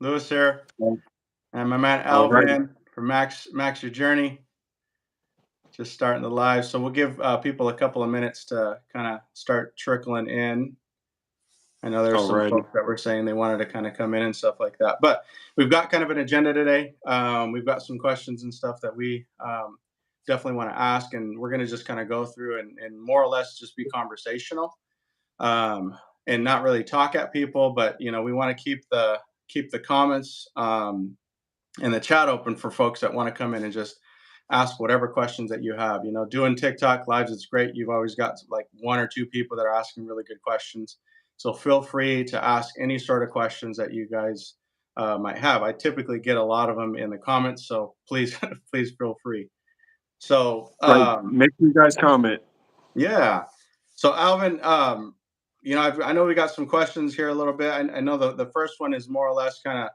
Lewis here, All and my man right. Alvin from Max Your Journey. Just starting the live, so we'll give people a couple of minutes to kind of start trickling in. I know there's All some righty. folks that were saying they wanted to kind of come in and stuff like that, but we've got kind of an agenda today. We've got some questions and stuff that we definitely want to ask, and we're going to just kind of go through and more or less just be conversational, and not really talk at people, but we want to keep the comments and the chat open for folks that want to come in and just ask whatever questions that you have. Doing TikTok lives, it's great. You've always got like one or two people that are asking really good questions. So feel free to ask any sort of questions that you guys might have. I typically get a lot of them in the comments, so please, please feel free. So Right. Make sure you guys comment. yeah. So Alvin, I know we got some questions here a little bit. I know the first one is more or less kind of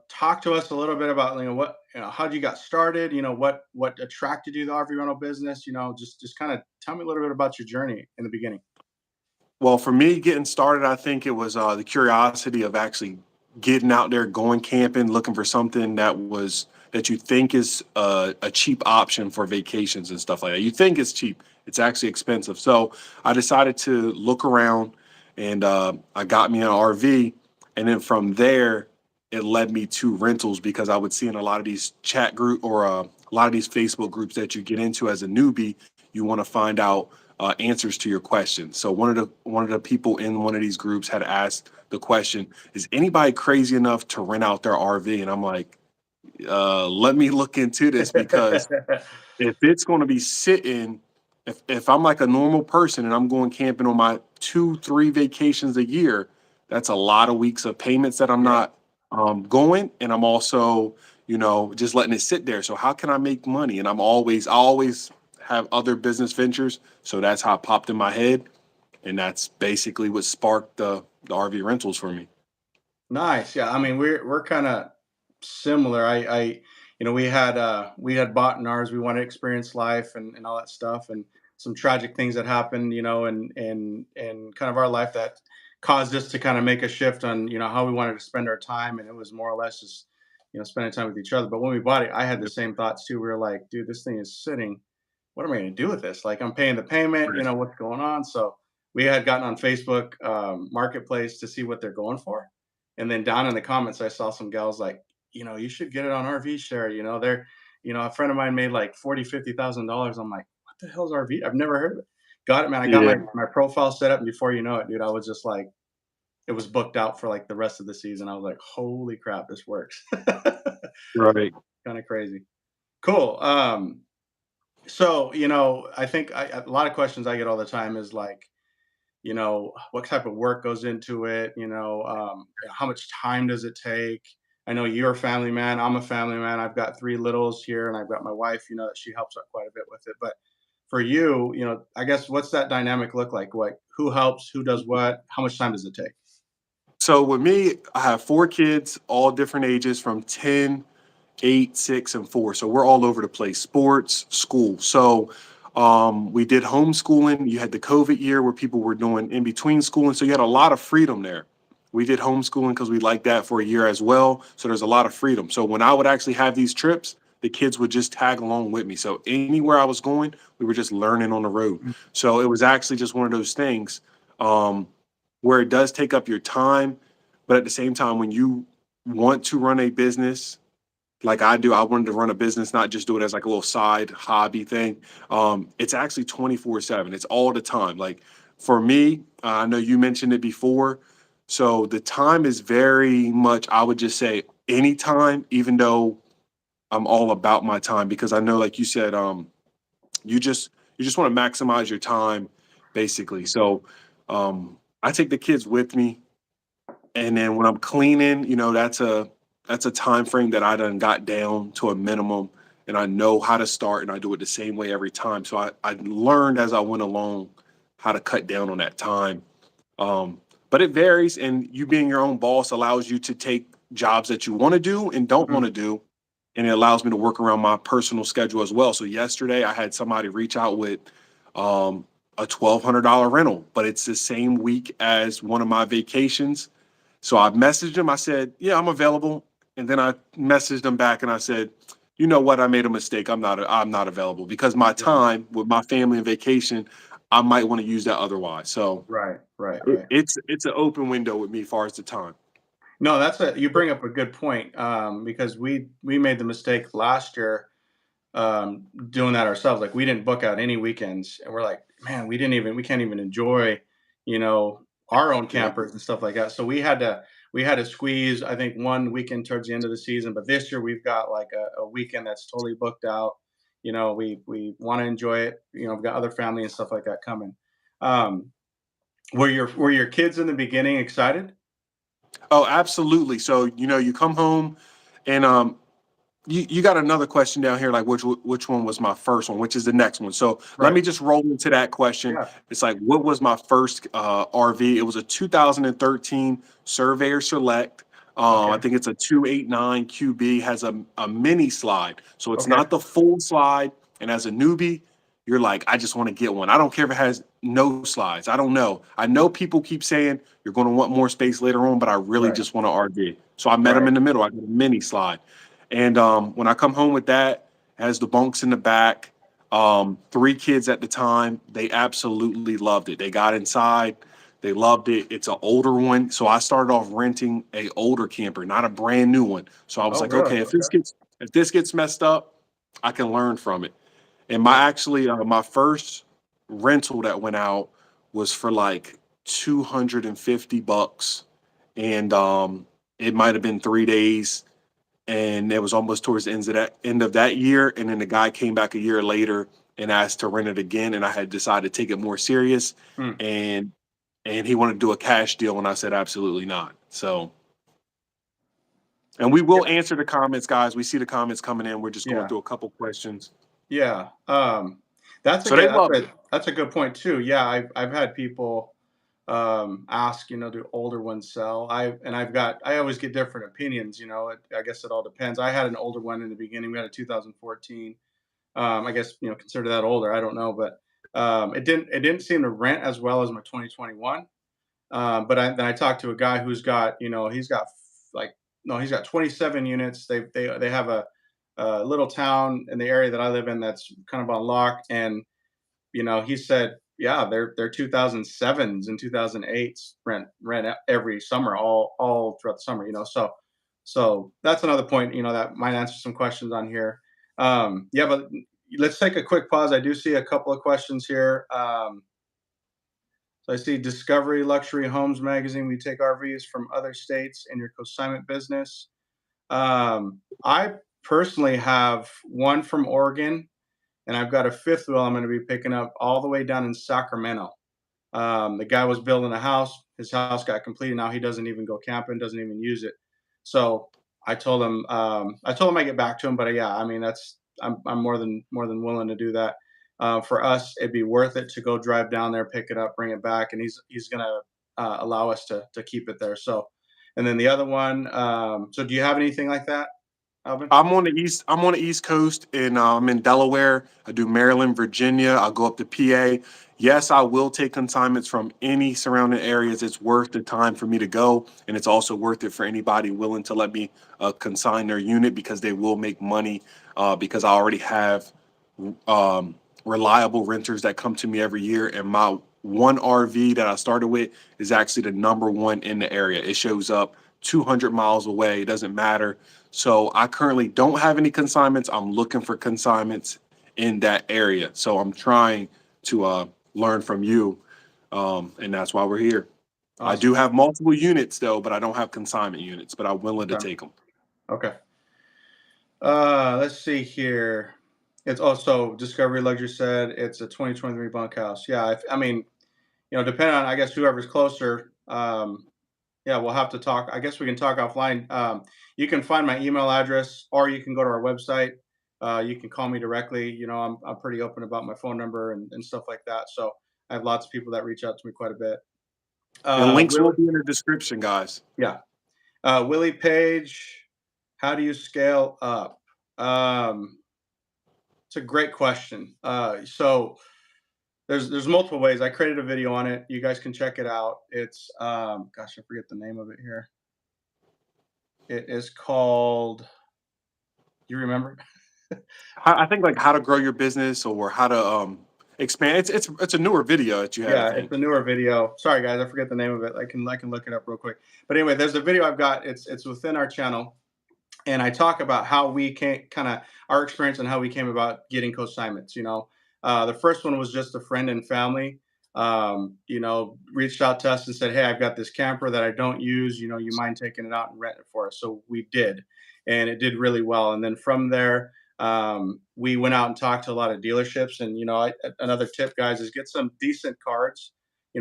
talk to us a little bit about what how you got started. What attracted you to the RV rental business. Just kind of tell me a little bit about your journey in the beginning. Well, for me, getting started, I think it was the curiosity of actually getting out there, going camping, looking for something that you think is a cheap option for vacations and stuff like that. You think it's cheap, it's actually expensive. So I decided to look around, and I got me an RV, and then from there, it led me to rentals because I would see in a lot of these chat group or a lot of these Facebook groups that you get into as a newbie, you want to find out answers to your questions. So one of the people in one of these groups had asked the question, "Is anybody crazy enough to rent out their RV?" And I'm like, "Let me look into this because if it's going to be sitting, if I'm like a normal person and I'm going camping on my 2-3 vacations a year, that's a lot of weeks of payments that I'm Yeah. not going, and I'm also just letting it sit there. So how can I make money? And I always have other business ventures, so that's how it popped in my head, and that's basically what sparked the RV rentals for me. Nice. Yeah. I mean, we're kind of similar. We had bought in ours. We wanted to experience life and all that stuff, and some tragic things that happened, and kind of our life that caused us to kind of make a shift on, how we wanted to spend our time. And it was more or less just, spending time with each other. But when we bought it, I had the same thoughts too. We were like, dude, this thing is sitting. What am I going to do with this? Like, I'm paying the payment, Right. what's going on? So we had gotten on Facebook Marketplace to see what they're going for. And then down in the comments, I saw some gals like, you should get it on RV Share. A friend of mine made like 40, $50,000. I'm like, what the hell's RV? I've never heard of it. Got it, man. I got Yeah. my profile set up, and before you know it, dude, I was just like, it was booked out for like the rest of the season. I was like, holy crap, this works. Right. Kind of crazy. Cool. So I think a lot of questions I get all the time is like, what type of work goes into it, how much time does it take. I know you're a family man, I'm a family man, I've got three littles here, and I've got my wife, that she helps out quite a bit with it. But for you, I guess, what's that dynamic look like? Who helps, who does what, how much time does it take? So with me, I have 4 kids, all different ages from 10, 8, 6, and 4. So we're all over the place, sports, school. So we did homeschooling. You had the COVID year where people were doing in between schooling. So you had a lot of freedom there. We did homeschooling because we liked that for a year as well. So there's a lot of freedom. So when I would actually have these trips, the kids would just tag along with me. So anywhere I was going, we were just learning on the road. So it was actually just one of those things um, where it does take up your time. But at the same time, when you want to run a business, like I do, I wanted to run a business, not just do it as like a little side hobby thing. It's actually 24/7. It's all the time. Like for me, I know you mentioned it before. So the time is very much, I would just say anytime, even though I'm all about my time because I know, like you said, you just you just want to maximize your time, basically. So I take the kids with me, and then when I'm cleaning, that's a time frame that I done got down to a minimum, and I know how to start, and I do it the same way every time. So I learned as I went along how to cut down on that time. But it varies, and you being your own boss allows you to take jobs that you want to do and don't want Mhm. to do, and it allows me to work around my personal schedule as well. So yesterday I had somebody reach out with a $1,200 rental, but it's the same week as one of my vacations, So I messaged him. I said, yeah, I'm available. And then I messaged him back and I said, you know what? I made a mistake. I'm not available because my Right. time with my family and vacation, I might want to use that otherwise. So Right. Right. Right. it's an open window with me as far as the time. No, you bring up a good point, because we made the mistake last year, doing that ourselves. Like we didn't book out any weekends, and we're like, man, we can't even enjoy, you know, our own Yeah. campers and stuff like that. So we had to squeeze, I think, one weekend towards the end of the season. But this year we've got like a weekend that's totally booked out. You know, we want to enjoy it. You know, we've got other family and stuff like that coming. Um, were your kids in the beginning excited? Oh, absolutely. So, you come home and you got another question down here, like which one was my first one, which is the next one. So let Right. me just roll into that question. Yeah. It's like, what was my first RV? It was a 2013 Surveyor Select. I Okay. think it's a 289 QB, has a mini slide. So it's Okay. not the full slide. And as a newbie, you're like, I just want to get one. I don't care if it has no slides. I don't know. I know people keep saying you're going to want more space later on, but I really Right. just want an RV. So I met them Right. in the middle. I got a mini slide. And when I come home with that, it has the bunks in the back. Three kids at the time, they absolutely loved it. They got inside, they loved it. It's an older one, so I started off renting a older camper, not a brand new one. So I was Oh, like, really? okay, Okay. if this gets messed up, I can learn from it. And Yeah. my first rental that went out was for like $250, and it might have been 3 days, and it was almost towards the end of that year. And then the guy came back a year later and asked to rent it again, and I had decided to take it more serious, Hmm. and he wanted to do a cash deal, and I said absolutely not. So, and we Yeah. will answer the comments, guys. We see the comments coming in. We're just going Yeah. through a couple questions. Yeah. That's a So they good that's loved it. a that's a good point too. Yeah, I've had people ask, do older ones sell? I always get different opinions, I guess it all depends. I had an older one in the beginning. We had a 2014. I guess, consider that older. I don't know, but it didn't seem to rent as well as my 2021. But then I talked to a guy who's got, he's got like, no, he's got 27 units. They have a little town in the area that I live in that's kind of on lock, and he said, yeah, they're 2007s and 2008s rent every summer, all throughout the summer. So that's another point, that might answer some questions on here. Yeah, but let's take a quick pause. I do see a couple of questions here. So I see Discovery Luxury Homes Magazine. We take RVs from other states in your consignment business. I personally have one from Oregon, and I've got a fifth wheel I'm going to be picking up all the way down in Sacramento. The guy was building a house. His house got completed. Now he doesn't even go camping, doesn't even use it. So I told him I get back to him, but yeah, I mean, I'm more than willing to do that. For us, it'd be worth it to go drive down there, pick it up, bring it back, and he's gonna allow us to keep it there. So, and then the other one. So, do you have anything like that, Alvin? I'm on the East Coast, and I'm in Delaware. I do Maryland, Virginia. I'll go up to PA. Yes, I will take consignments from any surrounding areas. It's worth the time for me to go, and it's also worth it for anybody willing to let me consign their unit, because they will make money, because I already have reliable renters that come to me every year, and my one RV that I started with is actually the number one in the area. It shows up 200 miles away. It doesn't matter. So I currently don't have any consignments. I'm looking for consignments in that area. So I'm trying to learn from you, and that's why we're here. I do Awesome. have multiple units though, but I don't have consignment units. But I'm willing to Okay. take them. Okay. Let's see here. It's also Discovery Luxury said it's a 2023 bunkhouse. Yeah, I mean, depending on, I guess, whoever's closer. Yeah, we'll have to talk. I guess we can talk offline. You can find my email address, or you can go to our website. You can call me directly. I'm pretty open about my phone number and stuff like that. So I have lots of people that reach out to me quite a bit. And links will Willie, be in the description, guys. yeah. Willie Page, how do you scale up? Um, it's a great question. So there's multiple ways. I created a video on it. You guys can check it out. It's gosh, I forget the name of it here. It is called. You remember? I think like how to grow your business or how to expand. It's a newer video that you had, I Yeah, it's think. a newer video. Sorry guys, I forget the name of it. I can look it up real quick. But anyway, there's a video I've got. It's within our channel, and I talk about how we came, kind of our experience and how we came about getting consignments. The first one was just a friend and family. Reached out to us and said, "Hey, I've got this camper that I don't use. You mind taking it out and rent it for us?" So we did, and it did really well. And then from there, we went out and talked to a lot of dealerships. And another tip, guys, is get some decent cards.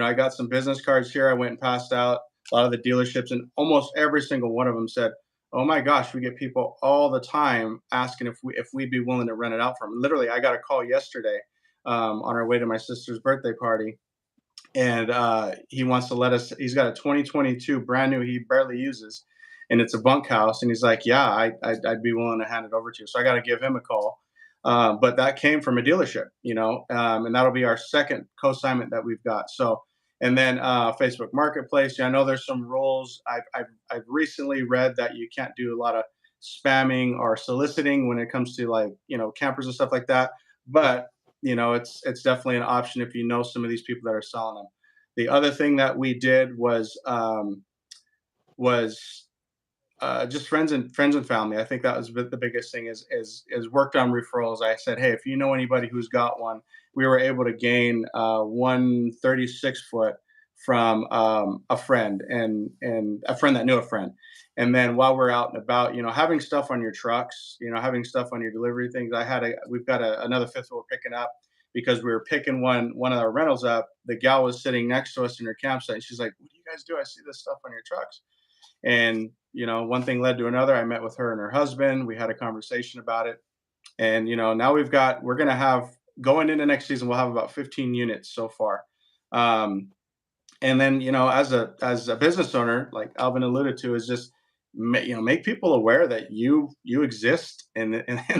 I got some business cards here. I went and passed out a lot of the dealerships, and almost every single one of them said, "Oh my gosh, we get people all the time asking if we'd be willing to rent it out from." Literally, I got a call yesterday on our way to my sister's birthday party, and he wants to let us. He's got a 2022 brand new, he barely uses, and it's a bunkhouse. And he's like, "Yeah, I'd be willing to hand it over to you." So I got to give him a call. But that came from a dealership, and that'll be our second co-assignment that we've got. So, and then Facebook Marketplace. Yeah, I know there's some rules. I've recently read that you can't do a lot of spamming or soliciting when it comes to, like, campers and stuff like that. But it's definitely an option if you know some of these people that are selling them. The other thing that we did was just friends and family. I think that was the biggest thing, is worked on referrals. I said, "Hey, if you know anybody who's got one," we were able to gain 136 foot from a friend, and a friend that knew a friend. And then while we're out and about, having stuff on your trucks, having stuff on your delivery things. We've got another fifth we're picking up, because we were picking one of our rentals up. The gal was sitting next to us in her campsite, and she's like, "What do you guys do? I see this stuff on your trucks." And one thing led to another. I met with her and her husband. We had a conversation about it. And now we're going to have, going into next season, we'll have about 15 units so far. um, and then, as a business owner, like Alvin alluded to, is just make people aware that you exist in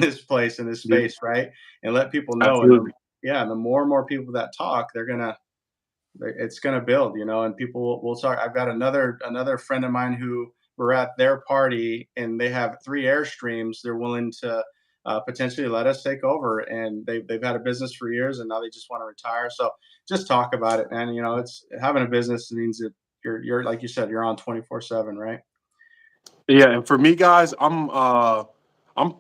this place, in this Yeah, space, right? And let people know. And absolutely. yeah, and the more and more people that talk, it's going to build, and people will start. I've got another friend of mine who, we're at their party, and they have 3 Airstreams they're willing to potentially let us take over. And they've had a business for years, and now they just want to retire. So just talk about it, man. It's having a business means that you're like you said, you're on 24/7, right? Yeah, and for me, guys, I'm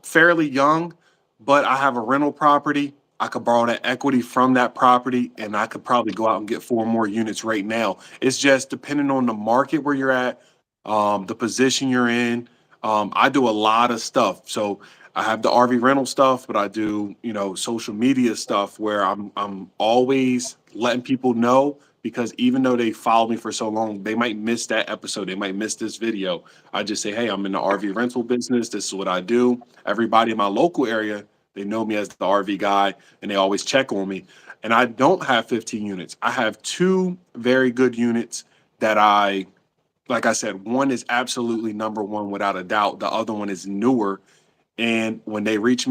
fairly young, but I have a rental property. I could borrow that equity from that property, and I could probably go out and get 4 more units right now. It's just depending on the market where you're at, the position you're in. I do a lot of stuff, so I have the RV rental stuff, but I do social media stuff where I'm always letting people know, because even though they follow me for so long, they might miss that episode, they might miss this video. I just say, hey, I'm in the RV rental business. This is what I do. Everybody in my local area, they know me as the RV guy, and they always check on me. And I don't have 15 units. I have 2 very good units that like I said, one is absolutely number one without a doubt. The other one is newer. And when they reach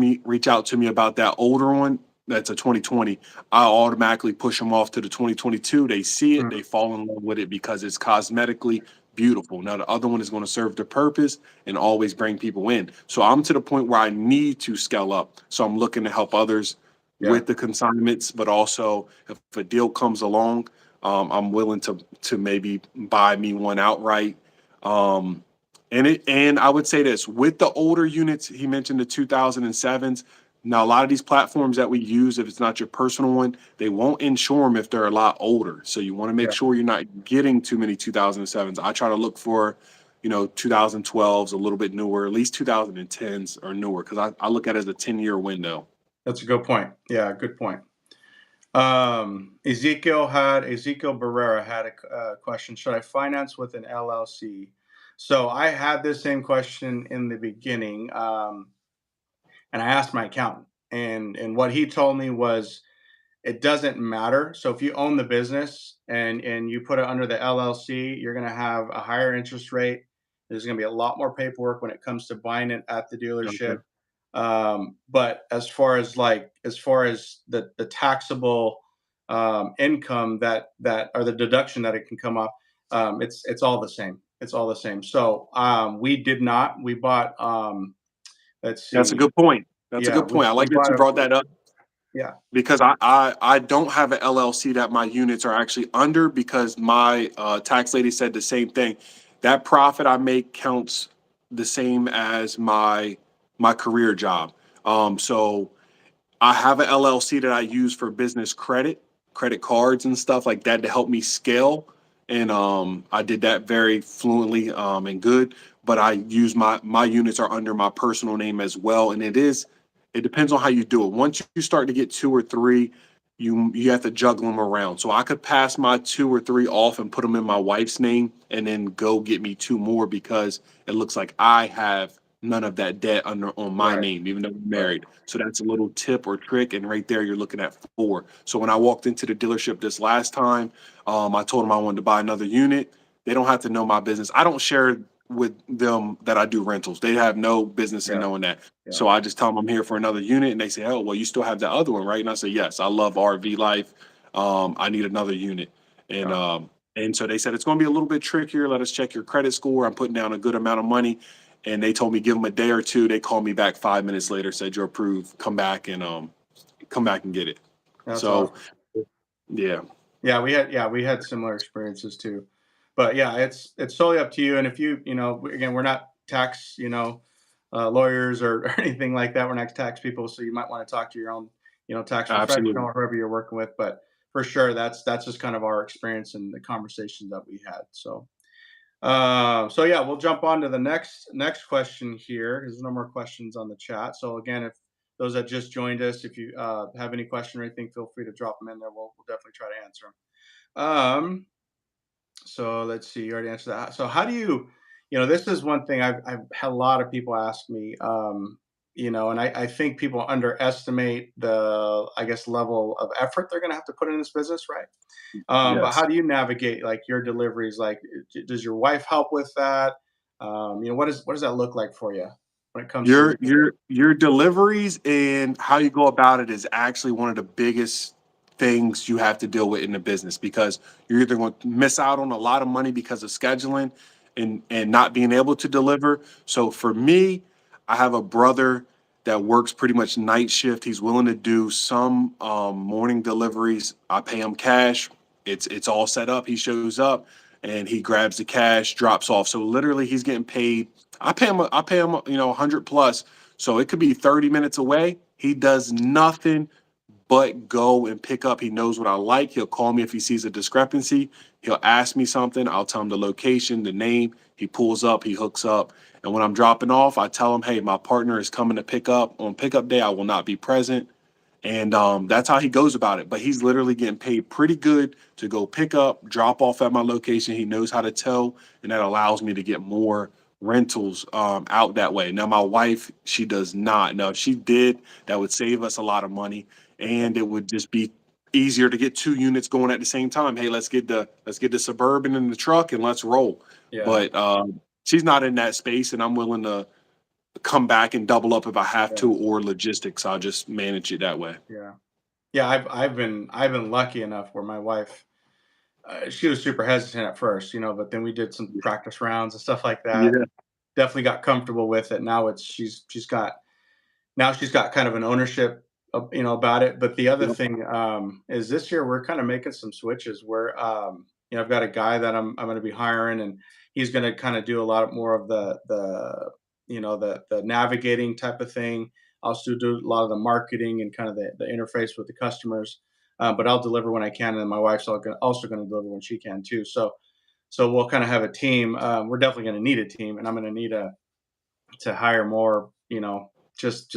out to me about that older one, that's a 2020, I automatically push them off to the 2022. They see it, Mm. they fall in love with it because it's cosmetically beautiful. Now the other one is going to serve the purpose and always bring people in. So I'm to the point where I need to scale up. So I'm looking to help others Yeah, with the consignments, but also if a deal comes along, I'm willing to maybe buy me one outright. Um, and I would say this with the older units, he mentioned the 2007s. Now, a lot of these platforms that we use, if it's not your personal one, they won't insure them if they're a lot older. So you want to make yeah. sure you're not getting too many 2007s. I try to look for, 2012s, a little bit newer, at least 2010s or newer, because I look at it as a 10-year window. That's a good point. Yeah, good point. Ezekiel Barrera had a question. Should I finance with an LLC? So I had this same question in the beginning, and I asked my accountant, and what he told me was, it doesn't matter. So if you own the business and you put it under the LLC, you're going to have a higher interest rate. There's going to be a lot more paperwork when it comes to buying it at the dealership. Okay. But as far as the taxable income that or the deduction that it can come up, it's all the same. It's all the same. So we did not. We bought. Let's That's a see. good point. That's a Yeah, good point. I we like that bought you a. brought that up Yeah. because I don't have an LLC that my units are actually under because my tax lady said the same thing. That profit I make counts the same as my career job. So I have an LLC that I use for business credit cards and stuff like that to help me scale. And I did that very fluently and good. But I use my units are under my personal name as well. And it depends on how you do it. Once you start to get two or three, you have to juggle them around. So I could pass my two or three off and put them in my wife's name and then go get me two more because it looks like I have none of that debt under on my Right. name, even though we're Right. married. So that's a little tip or trick. And right there, you're looking at four. So when I walked into the dealership this last time, I told them I wanted to buy another unit. They don't have to know my business. I don't share with them that I do rentals. They have no business in Yeah. knowing that. Yeah. So I just tell them I'm here for another unit, and they say, "Oh, well, you still have the other one, right?" And I say, "Yes, I love RV life. I need another unit." And Yeah. um, and so they said it's going to be a little bit trickier. Let us check your credit score. I'm putting down a good amount of money, and they told me give them a day or two. They called me back 5 minutes later, said you're approved. Come back and get it. That's So awesome. yeah, We had similar experiences too. But yeah, it's solely up to you. And if again, we're not tax, lawyers or anything like that. We're not tax people, so you might want to talk to your own, tax professional absolutely. or whoever you're working with. But for sure, that's just kind of our experience and the conversations that we had. So yeah, we'll jump on to the next question here. There's no more questions on the chat. So again, if those that just joined us, if you have any question or anything, feel free to drop them in there. We'll definitely try to answer them. So let's see. You already answered that. So how do this is one thing I've had a lot of people ask me. And I think people underestimate the, I guess, level of effort they're going to have to put in this business, right? But Yes. how do you navigate like your deliveries? Like, does your wife help with that? What does that look like for you when it comes to? Your deliveries and how you go about it is actually one of the biggest things you have to deal with in the business because you're either going to miss out on a lot of money because of scheduling and not being able to deliver. So for me, I have a brother that works pretty much night shift. He's willing to do some morning deliveries. I pay him cash. It's all set up. He shows up and he grabs the cash, drops off. So literally, he's getting paid. I pay him, 100 plus. So it could be 30 minutes away. He does nothing but go and pick up. He knows what I like. He'll call me if he sees a discrepancy. He'll ask me something. I'll tell him the location, the name. He pulls up, he hooks up. And when I'm dropping off, I tell him, hey, my partner is coming to pick up. On pickup day, I will not be present. And that's how he goes about it. But he's literally getting paid pretty good to go pick up, drop off at my location. He knows how to tow, and that allows me to get more rentals out that way. Now, my wife, she does not. Now, if she did, that would save us a lot of money, and it would just be easier to get two units going at the same time. Hey, let's get the Suburban in the truck and let's roll. Yeah, But she's not in that space, and I'm willing to come back and double up if I have yeah, to, or logistics. I'll just manage it that way. yeah, yeah. I've been lucky enough where my wife, she was super hesitant at first, but then we did some practice rounds and stuff like that. Yeah. Definitely got comfortable with it. Now she's got kind of an ownership, about it. But the other Yep. thing is this year we're kind of making some switches where I've got a guy that I'm going to be hiring, and he's going to kind of do a lot more of the navigating type of thing. I'll also do a lot of the marketing and kind of the interface with the customers. But I'll deliver when I can, and my wife's also going to deliver when she can too. So we'll kind of have a team. We're definitely going to need a team, and I'm going to need to hire more, just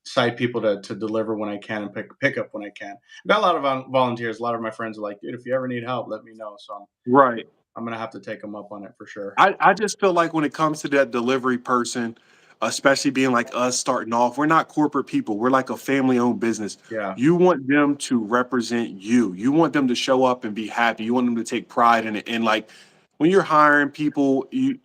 side people to deliver when I can and pick up when I can. I've got a lot of volunteers. A lot of my friends are like, dude, if you ever need help, let me know. So Right. I'm gonna have to take them up on it for sure. I just feel like when it comes to that delivery person, especially being like us starting off, we're not corporate people. We're like a family owned business. Yeah, You want them to represent you. You want them to show up and be happy. You want them to take pride in it. And like when you're hiring people, you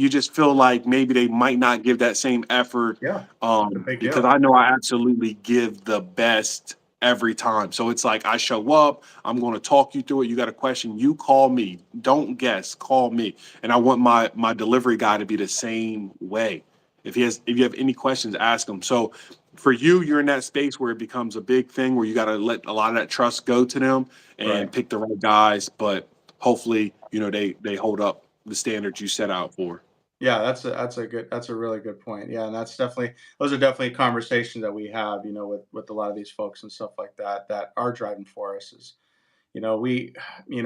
just feel like maybe they might not give that same effort yeah, it's a big because deal. I know I absolutely give the best every time. So it's like I show up, I'm going to talk you through it. You got a question, you call me. Don't guess, call me. And I want my delivery guy to be the same way. If you have any questions, ask him. So for you, you're in that space where it becomes a big thing where you got to let a lot of that trust go to them Right. and pick the right guys. But hopefully, they hold up the standards you set out for. Yeah, that's a really good point. Yeah, and those are definitely conversations that we have, with a lot of these folks and stuff like that that are driving for us. Is we,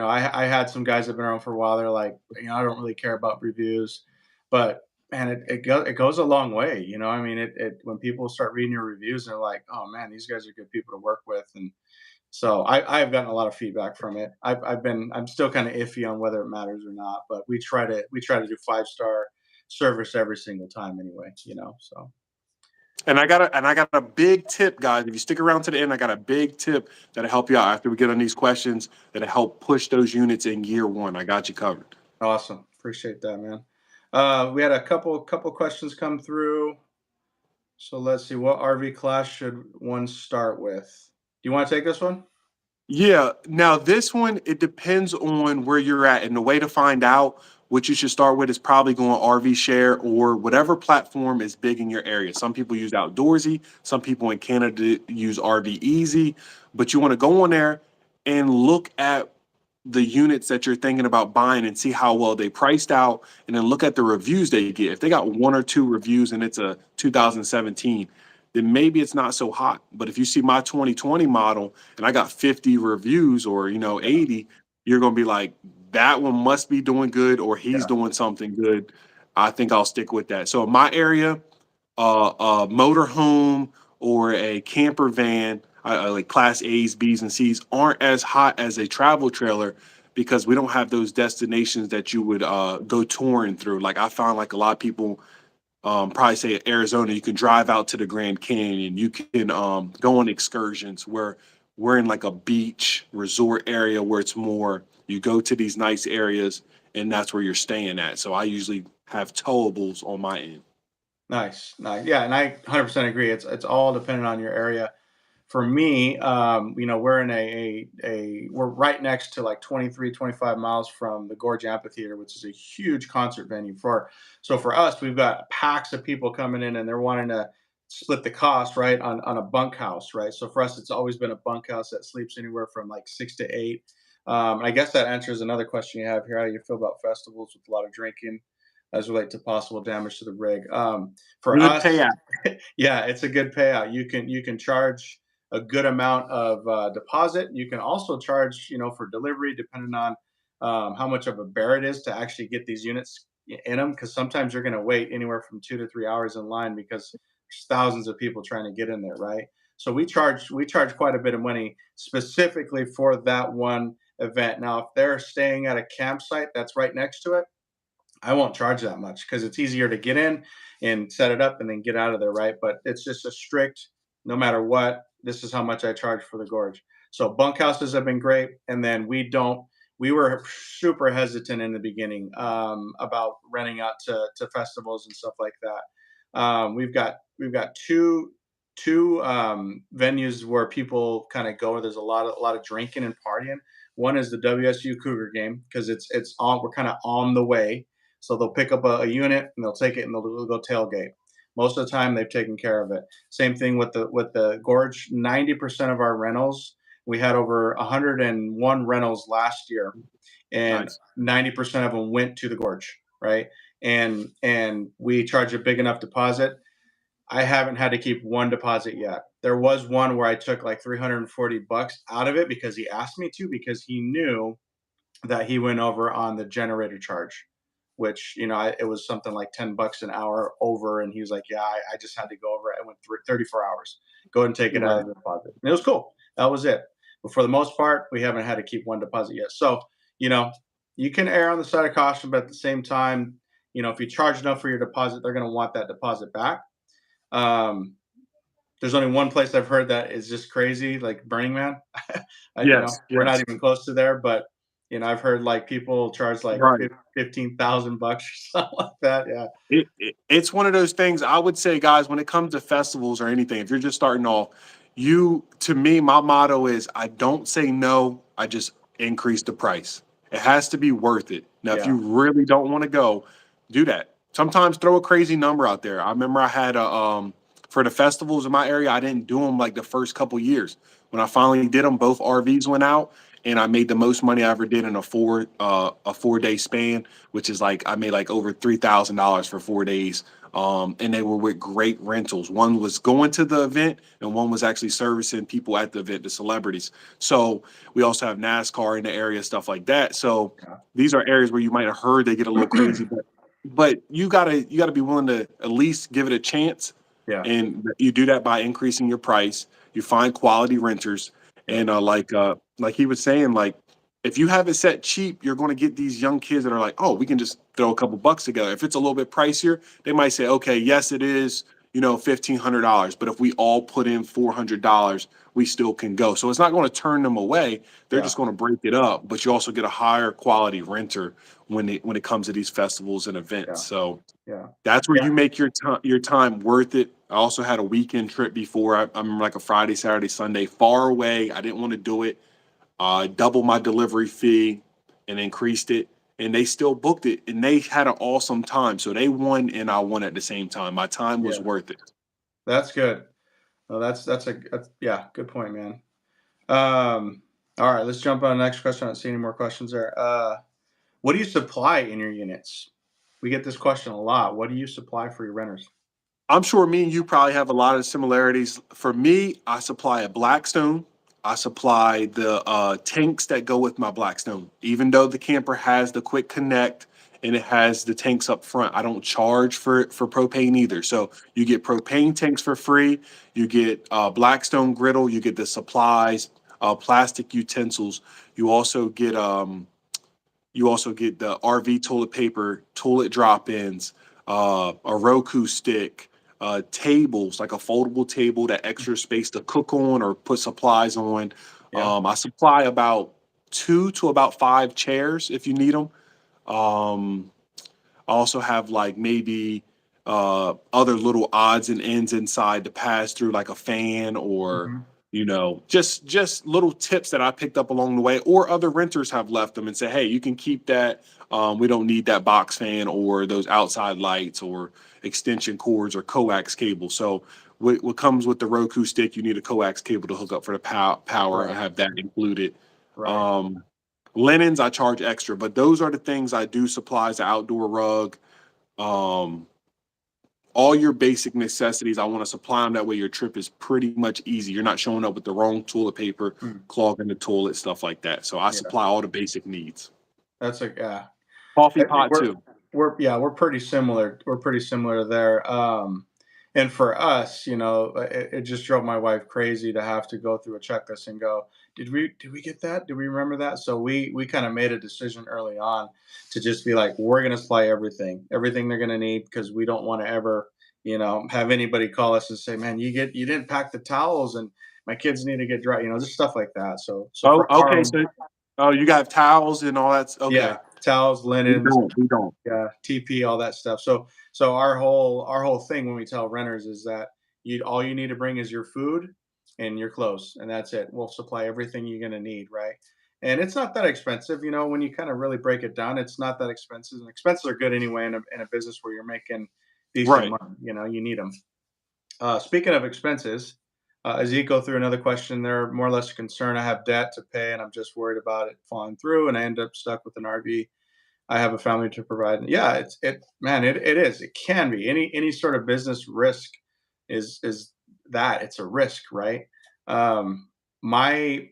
I had some guys that have been around for a while. They're like, I don't really care about reviews, but man, it goes a long way. I mean, it when people start reading your reviews, they're like, oh man, these guys are good people to work with, and so I've gotten a lot of feedback from it. I'm still kind of iffy on whether it matters or not, but we try to do 5-star service every single time anyway. So And I got a big tip, guys. If you stick around to the end, I got a big tip that'll help you out after we get on these questions that'll help push those units in year one. I got you covered. awesome, appreciate that, man. We had a couple questions come through. So let's see, what RV class should one start with? Do you want to take this one? Yeah. Now, this one, it depends on where you're at. And the way to find out what you should start with is probably going RV Share or whatever platform is big in your area. Some people use Outdoorsy, some people in Canada use RV Easy, but you want to go on there and look at the units that you're thinking about buying and see how well they priced out, and then look at the reviews they get. If they got one or two reviews and it's a 2017, then maybe it's not so hot. But if you see my 2020 model and I got 50 reviews or 80, you're going to be like, that one must be doing good or he's Yeah. doing something good. I think I'll stick with that. So in my area, a motorhome or a camper van, like class A's, B's, and C's, aren't as hot as a travel trailer because we don't have those destinations that you would go touring through. Like I found like a lot of people probably say Arizona, you can drive out to the Grand Canyon, you can go on excursions where we're in like a beach resort area where it's more, you go to these nice areas and that's where you're staying at. So I usually have towables on my end. Nice, nice. Yeah, and I 100% agree. It's all dependent on your area. For me, we're in we're right next to like 23, 25 miles from the Gorge Amphitheater, which is a huge concert venue so for us, we've got packs of people coming in and they're wanting to split the cost, right, on a bunkhouse, right? So for us, it's always been a bunkhouse that sleeps anywhere from like 6 to 8. And I guess that answers another question you have here. How do you feel about festivals with a lot of drinking as relate to possible damage to the rig? For Good us, payout. yeah, it's a good payout. You can charge a good amount of deposit. You can also charge, for delivery, depending on how much of a bear it is to actually get these units in them. Because sometimes you're going to wait anywhere from 2 to 3 hours in line because there's thousands of people trying to get in there, right? So we charge quite a bit of money specifically for that one event. Now, if they're staying at a campsite that's right next to it, I won't charge that much because it's easier to get in and set it up and then get out of there, right? But it's just a strict, no matter what, this is how much I charge for the gorge. So bunkhouses have been great, and then we were super hesitant in the beginning about renting out to festivals and stuff like that. We've got two venues where people kind of go. Where there's a lot of drinking and partying. One is the WSU Cougar game because it's on. We're kind of on the way, so they'll pick up a unit and they'll take it and they'll go tailgate. Most of the time, they've taken care of it. Same thing with the gorge. 90% of our rentals, we had over 101 rentals last year, and Nice. 90% of them went to the gorge, right? And we charge a big enough deposit. I haven't had to keep one deposit yet. There was one where I took like $340 out of it because he asked me to, because he knew that he went over on the generator charge, which it was something like $10 an hour over, and he was like, "Yeah, I just had to go over it. I went through 34 hours. Go ahead and take it out Right. of the deposit." And it was cool. That was it. But for the most part, we haven't had to keep one deposit yet. So you know, you can err on the side of caution, but at the same time, if you charge enough for your deposit, they're going to want that deposit back. Um, there's only one place I've heard that is just crazy, like Burning Man. Yes. We're not Yes. even close to there, but I've heard like people charge like Right. $15,000 or something like that. Yeah, It's one of those things I would say, guys, when it comes to festivals or anything, if you're just starting off, To me, my motto is I don't say no, I just increase the price. It has to be worth it. Now, if Yeah. you really don't want to go, do that. Sometimes throw a crazy number out there. I remember I had for the festivals in my area, I didn't do them like the first couple years. When I finally did them, both RVs went out, and I made the most money I ever did in a 4 day span, which is like I made like over $3,000 for 4 days. And they were with great rentals. One was going to the event, and one was actually servicing people at the event, the celebrities. So we also have NASCAR in the area, stuff like that. So these are areas where you might have heard they get a little crazy, but you gotta be willing to at least give it a chance, Yeah. and you do that by increasing your price. You find quality renters, Yep. and like he was saying, like if you have it set cheap, you're going to get these young kids that are like, oh, we can just throw a couple bucks together. If it's a little bit pricier, they might say, okay, yes, it is, $1,500, but if we all put in $400, we still can go. So it's not going to turn them away. They're Yeah. just going to break it up, but you also get a higher quality renter when it comes to these festivals and events. Yeah. So Yeah. that's where Yeah. you make your time worth it. I also had a weekend trip before. I remember like a Friday, Saturday, Sunday, far away. I didn't want to do it. Doubled my delivery fee and increased it, and they still booked it, and they had an awesome time. So they won, and I won at the same time. My time was Yeah. worth it. That's good. Well, yeah, good point, man. All right, let's jump on the next question. I don't see any more questions there. What do you supply in your units? We get this question a lot. What do you supply for your renters? I'm sure me and you probably have a lot of similarities. For me, I supply a Blackstone. I supply the tanks that go with my Blackstone. Even though the camper has the quick connect and it has the tanks up front, I don't charge for propane either. So you get propane tanks for free. You get Blackstone griddle. You get the supplies, plastic utensils. You also get the RV toilet paper, toilet drop-ins, a Roku stick, tables, like a foldable table, that extra space to cook on or put supplies on. Yeah. I supply about 2 to about 5 chairs if you need them. Um, I also have like maybe other little odds and ends inside to pass through, like a fan or Mhm. just little tips that I picked up along the way, or other renters have left them and say, hey, you can keep that. We don't need that box fan or those outside lights or extension cords or coax cable. So what comes with the Roku stick, you need a coax cable to hook up for the power. I Right. have that included. Right. Um, Linens, I charge extra, but those are the things I do. Supplies, the outdoor rug, um, all your basic necessities. I want to supply them. That way, your trip is pretty much easy. You're not showing up with the wrong toilet paper, Mm. clogging the toilet, stuff like that. So I Yeah. supply all the basic needs. That's a yeah. Coffee I think pot too. we're pretty similar. We're pretty similar there. And for us, it just drove my wife crazy to have to go through a checklist and go, did we get that? Did we remember that? So we kind of made a decision early on to just be like, we're gonna supply everything they're gonna need, because we don't want to ever, have anybody call us and say, man, you didn't pack the towels and my kids need to get dry, just stuff like that. So Oh, for okay. So, oh, you got towels and all that. yeah, Okay. towels, We linens, don't. We don't. yeah, TP, all that stuff. So our whole thing when we tell renters is that all you need to bring is your food and your clothes, and that's it. We'll supply everything you're gonna need, right? And it's not that expensive, when you kind of really break it down. It's not that expensive, and expenses are good anyway in a business where you're making decent Right. money. You need them. Speaking of expenses, as you go through another question, they're more or less a concern. I have debt to pay, and I'm just worried about it falling through, and I end up stuck with an RV. I have a family to provide. Yeah, it is. It can be any sort of business risk is that it's a risk, right? Um, my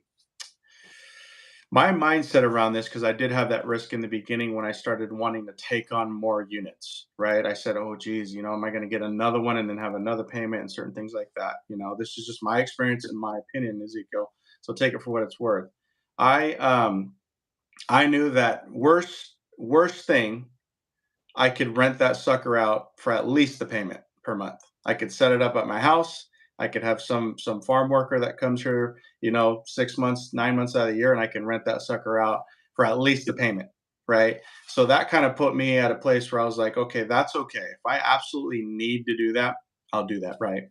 my mindset around this, because I did have that risk in the beginning when I started wanting to take on more units, right? I said, oh, geez, am I going to get another one and then have another payment and certain things like that? This is just my experience and my opinion, Ezekiel. So take it for what it's worth. I um, I knew that worst thing, I could rent that sucker out for at least the payment per month. I could set it up at my house. I could have some farm worker that comes here, 6 months, 9 months out of the year, and I can rent that sucker out for at least the payment, right? So that kind of put me at a place where I was like, okay, that's okay. If I absolutely need to do that, I'll do that, right?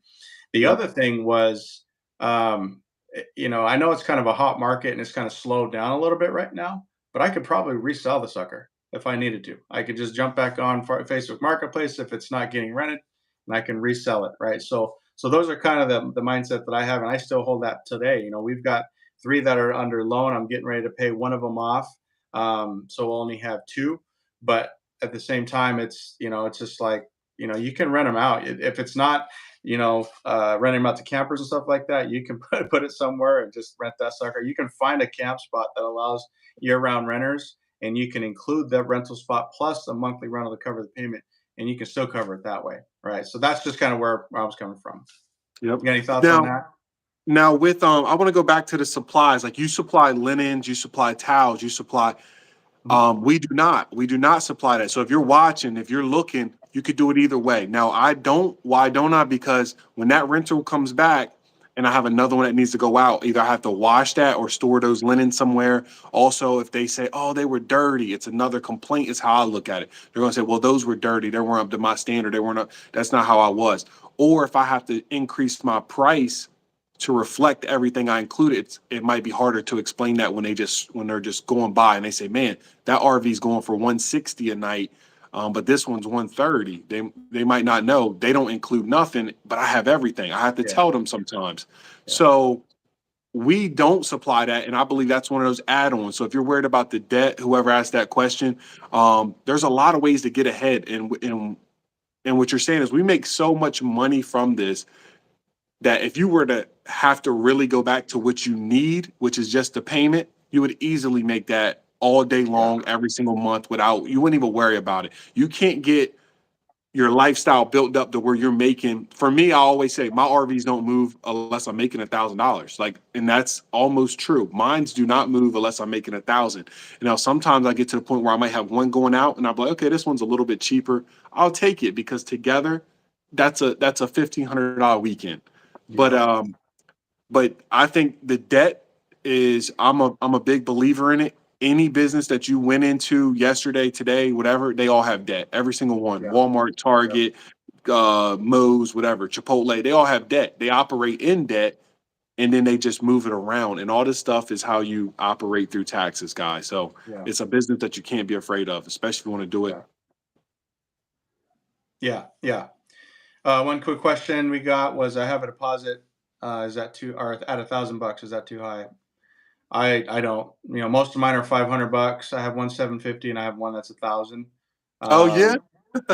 The Yep. other thing was, I know it's kind of a hot market and it's kind of slowed down a little bit right now, but I could probably resell the sucker if I needed to. I could just jump back on Facebook Marketplace if it's not getting rented, and I can resell it, right? So those are kind of the mindset that I have, and I still hold that today. We've got three that are under loan. I'm getting ready to pay one of them off, so we'll only have two. But at the same time, it's just like you can rent them out if it's not renting them out to campers and stuff like that. You can put it somewhere and just rent that sucker. You can find a camp spot that allows year-round renters, and you can include that rental spot plus a monthly rental to cover the payment, and you can still cover it that way, right? So that's just kind of where I was coming from. Yep. You got any thoughts on Now, that? now with I want to go back to the supplies. Like you supply linens, you supply towels, you supply. Mhm. We do not supply that. So if you're watching, if you're looking, you could do it either way. Now I don't. Why don't I? Because when that rental comes back and I have another one that needs to go out, either I have to wash that or store those linen somewhere. Also, if they say, oh, they were dirty, it's another complaint, is how I look at it. They're gonna say, well, those were dirty, they weren't up to my standard, they weren't up, that's not how I was. Or if I have to increase my price to reflect everything I included, it might be harder to explain that when they're just going by and they say, man, that RV's going for 160 a night, but this one's 130. They might not know. They don't include nothing, but I have everything. I have to Yeah, tell them sometimes. yeah, So we don't supply that, and I believe that's one of those add-ons. So if you're worried about the debt, whoever asked that question, there's a lot of ways to get ahead. And what you're saying is we make so much money from this that if you were to have to really go back to what you need, which is just the payment, you would easily make that all day yeah, long, every single month without, you wouldn't even worry about it. You can't get your lifestyle built up to where you're making. For me, I always say my RVs don't move unless I'm making $1,000. Like, and that's almost true. Mines do not move unless I'm making 1,000. Now, sometimes I get to the point where I might have one going out and I'm like, okay, this one's a little bit cheaper. I'll take it because together that's a $1,500 weekend. But yeah, but I think the debt is, I'm a big believer in it. Any business that you went into yesterday, today, whatever, they all have debt. Every single one. yeah, Walmart, yep, Target, Moe's, whatever, Chipotle, they all have debt. They operate in debt and then they just move it around. And all this stuff is how you operate through taxes, guys. So yeah, it's a business that you can't be afraid of, especially if you want to do it. yeah, yeah, yeah. One quick question we got was, I have a deposit. Is that too, or at $1,000? Is that too high? I don't. Most of mine are $500. I have one 750, and I have one that's 1,000. Oh yeah.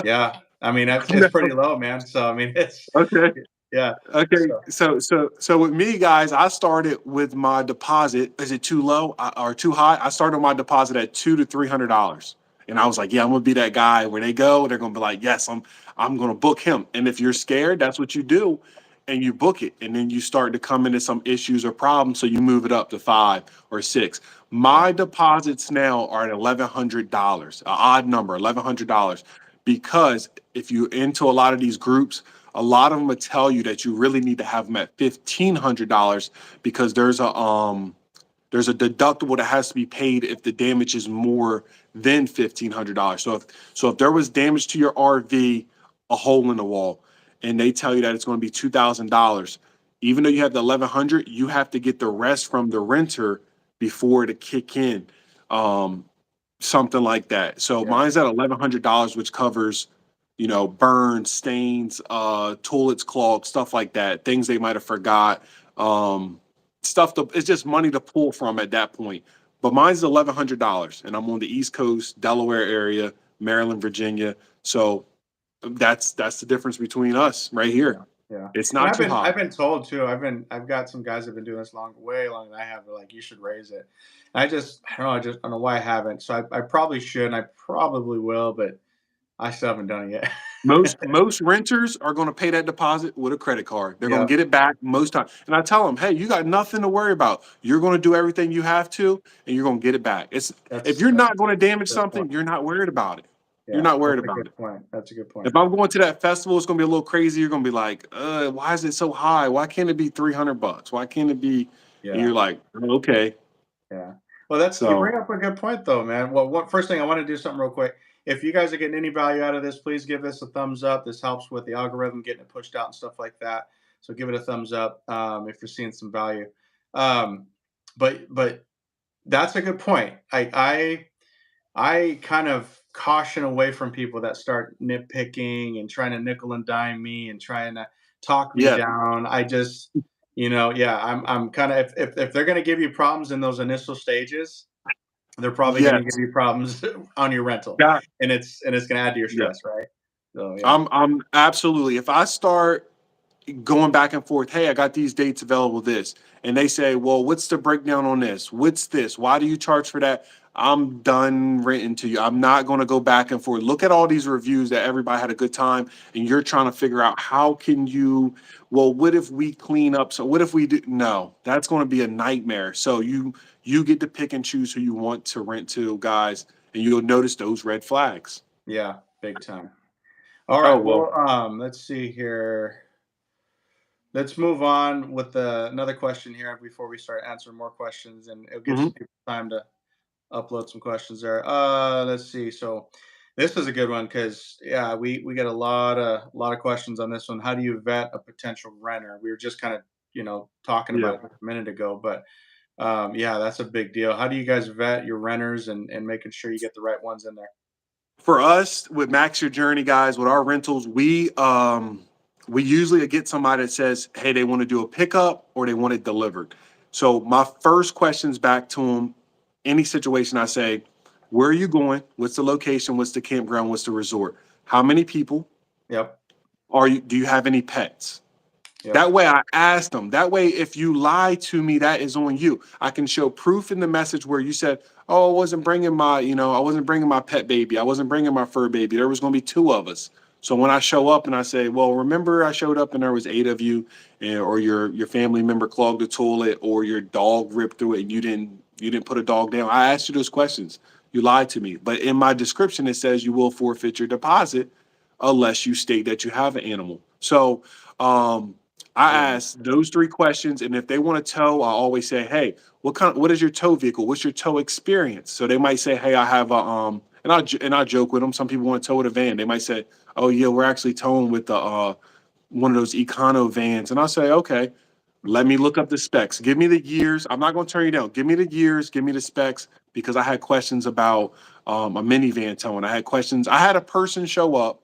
Yeah, I mean it's pretty low, man. So I mean it's Okay. yeah. Okay, So so with me, guys, I started with my deposit. Is it too low or too high? I started my deposit at $200 to $300, and I was like, yeah, I'm gonna be that guy where they go, they're gonna be like, yes, I'm gonna book him. And if you're scared, that's what you do, and you book it, and then you start to come into some issues or problems, so you move it up to 5 or 6. yeah, My deposits now are at $1,100, an odd number, $1,100, because if you're into a lot of these groups, a lot of them would tell you that you really need to have them at $1,500 because there's a deductible that has to be paid if the damage is more than $1,500. So if there was damage to your RV, a hole in the wall, and they tell you that it's going to be $2,000, even though you have the 1,100, you have to get the rest from the renter before to kick in. Um, Something like that. So yeah, mine's at $1,100, which covers, burns, stains, toilets clogged, stuff like that. Things they might have forgot. Um, it's just money to pull from at that point. But mine's $1,100, and I'm on the East Coast, Delaware area, Maryland, Virginia. So that's the difference between us right yeah, here. yeah. It's And not I've too been high. I've been told too. I've got some guys that have been doing this way longer than I have. They're like, you should raise it. And I don't know. I don't know why I haven't. So I probably should, and I probably will, but I still haven't done it Most yet. most renters are going to pay that deposit with a credit card. They're going to Yeah, get it back most time. And I tell them, hey, you got nothing to worry about. You're going to do everything you have to, and you're going to get it back. It's If you're that's not going to damage a good point. something, you're not worried about it. You're Yeah, not worried that's a about good it. point. That's a good point. If I'm going to that festival, it's going to be a little crazy. You're going to be like, why is it so high? Why can't it be $300? Why can't it be? And Yeah. you're like, "Oh, okay." Yeah. Well, you So bring up a good point though, man. Well, first thing I want to do something real quick. If you guys are getting any value out of this, please give this a thumbs up. This helps with the algorithm getting it pushed out and stuff like that. So give it a thumbs up if you're seeing some value. Um, but that's a good point. I kind of caution away from people that start nitpicking and trying to nickel and dime me and trying to talk me Yeah, down. I just, yeah, I'm kind of if they're going to give you problems in those initial stages, they're probably going to give yes. you problems on your rental, Got and it's going to add to your yeah. stress, right? So yeah, I'm absolutely. If I start going back and forth, hey, I got these dates available, this, and they say, well, what's the breakdown on this? What's this? Why do you charge for that? I'm done renting to you. I'm not going to go back and forth. Look at all these reviews that everybody had a good time, and you're trying to figure out how can you, well, what if we clean up? So what if we do? No, that's going to be a nightmare. So you get to pick and choose who you want to rent to, guys, and you'll notice those red flags. yeah, big time. All Oh right, well. well, let's see here. Let's move on with another question here before we start answering more questions, and it'll give some Mhm. people time to upload some questions there. Let's see. So this is a good one because yeah, we get a lot of questions on this one. How do you vet a potential renter? We were just kind of talking Yeah. about it a minute ago, but yeah, that's a big deal. How do you guys vet your renters and making sure you get the right ones in there? For us with Max Your Journey, guys, with our rentals, we usually get somebody that says, hey, they want to do a pickup or they want it delivered. So my first questions back to them, any situation I say, where are you going? What's the location? What's the campground? What's the resort? How many people Yep. are you? Do you have any pets? Yep. That way I asked them. That way, if you lie to me, that is on you. I can show proof in the message where you said, oh, I wasn't bringing my pet baby. I wasn't bringing my fur baby. There was going to be two of us. So when I show up and I say, well, remember I showed up and there was eight of you, or your family member clogged the toilet, or your dog ripped through it and you didn't put a dog down. I asked you those questions. You lied to me. But in my description, it says you will forfeit your deposit unless you state that you have an animal. So um, I Yeah. ask those three questions, and if they want to tow, I always say, "Hey, what is your tow vehicle? What's your tow experience?" So they might say, "Hey, I have a and I joke with them. Some people want to tow with a van. They might say, "Oh yeah, we're actually towing with the one of those econo vans," and I'll say, "Okay, let me look up the specs. Give me the years. I'm not going to turn you down. Give me the years. Give me the specs because I had questions about a minivan towing. I had questions. I had a person show up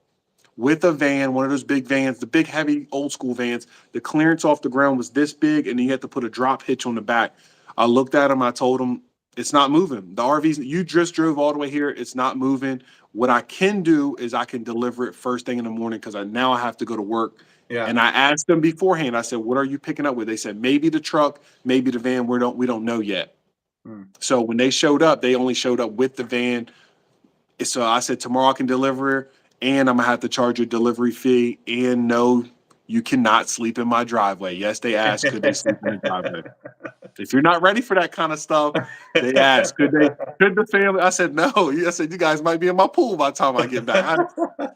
with a van, one of those big vans, the big heavy old school vans. The clearance off the ground was this big, and then you had to put a drop hitch on the back. I looked at him. I told him it's not moving. The RVs you just drove all the way here. It's not moving. What I can do is I can deliver it first thing in the morning because I have to go to work. Yeah. And I asked them beforehand. I said, "What are you picking up with?" They said, "Maybe the truck, maybe the van. We don't know yet." Mm. So when they showed up, they only showed up with the van. So I said, tomorrow I can deliver, and I'm gonna have to charge a delivery fee. And no, you cannot sleep in my driveway. Yes, they asked, could they sleep in the driveway? If you're not ready for that kind of stuff, they asked, could the family? I said, no. I said, you guys might be in my pool by the time I get back.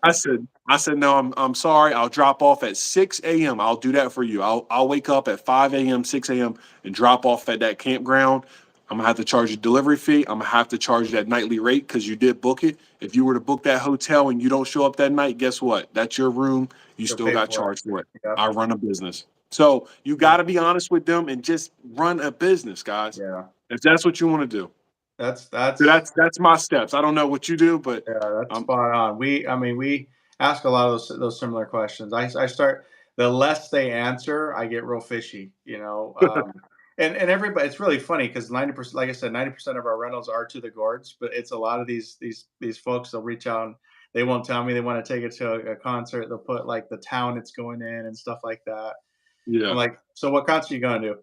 I said, no, I'm sorry. I'll drop off at 6 a.m. I'll do that for you. I'll wake up at 5 a.m., 6 a.m. and drop off at that campground. I'm gonna have to charge you delivery fee. I'm gonna have to charge that nightly rate because you did book it. If you were to book that hotel and you don't show up that night, guess what? That's your room. You You'll still pay got for it. charged for it. Yep. I run a business. So you Yeah. got to be honest with them and just run a business, guys. Yeah. If that's what you want to do. That's So that's that's my steps. I don't know what you do, but Yeah, that's um, spot on. I mean, we ask a lot of those similar questions. I start the less they answer, I get real fishy, and everybody. It's really funny because 90%, like I said, 90% of our rentals are to the gourds, but it's a lot of these folks. They'll reach out and they won't tell me they want to take it to a concert. They'll put like the town it's going in and stuff like that. I'm yeah, like, so what concert you going to?